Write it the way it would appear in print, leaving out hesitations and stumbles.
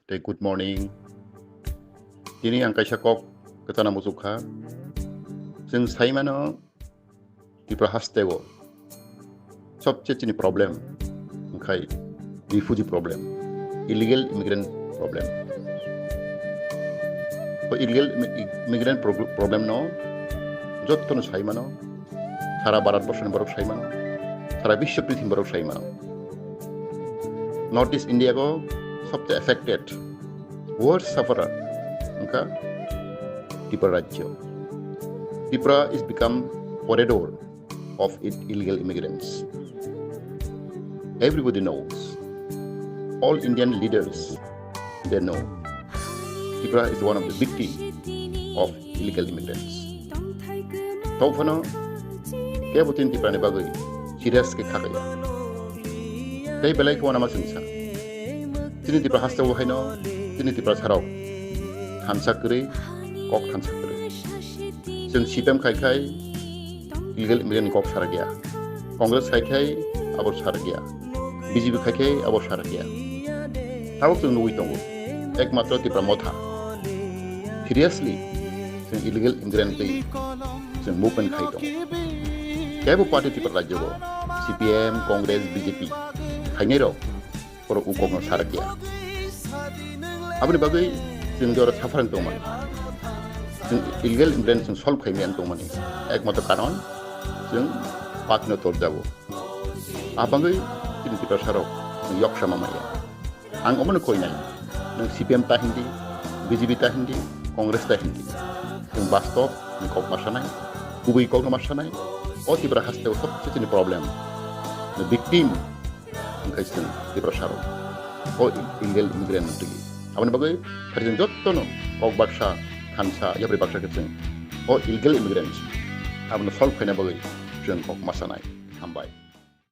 Good morning. Kini ang kaisa kok kwcharkha musukha. जों साइमानो Tiprasa सबसे चिनी प्रॉब्लम ओंखाय refugee problem illegal immigrant problem तो इलीगल इमिग्रेंट प्रॉब्लम नो जत्तनो साइमानो सारा भारतवर्षनि बरफ साइमानो सारा विश्व पृथ्वी बरफ साइमानो नॉर्थ ईस्ट इंडिया को सबसे अफेक्टेड वर्स्ट सफरर उनका त्रिपुरा राज्य Tripura is become corridor of illegal immigrants. Everybody knows. All Indian leaders, they know. Tripura is one of the victims of illegal immigrants. Taufano, kaya butin Tripura ni bagay, serious ke khagaya. Kaya balay ko na masinsa. Sini Tripura hasta wo haino, sini Tiprasa haa, THANSA kre, Kok THANSA kre. जों CPM खायखाय illegal immigrant Kok kwcharkha Congress खायखाय आबर kwcharkha BJP खायखाय आबर kwcharkha Halok जों नुई दङ एकमात्र Tripura मथा seriously जों illegal immigrant दै जों movement खाय दङ केबो पार्टी Tripura राज्यको CPM कांग्रेस BJP खायनै र बर' Kok kwcharkha आबनि बागै जों जरा साफारन दंमोन illegal immigrant जों सल्व खालामनायानो दंमोन एकमात्र कारण जों पार्टीनो तोर जागौ आबाङै जों Tiprasa rok यक्सा मामाया आं अमनो कोइनाय नों CPM ता हिन्दी BJP ता हिन्दी कांग्रेस ता हिन्दी जों बास्तव कक मारसानाय गुबै कक मारसानाय अ Tripura हास्तेव सबसे चिनि प्रॉब्लम द विक्टिम ओंखाय जों Tiprasa rok अ illegal immigrant दै आबनि बागै जों जत्तनो कक बाक्सा THANSA याब्रि बाक्सा जों अ illegal immigrants आबनो सल्व खायना बागै जों कक मारसानाय हामबाय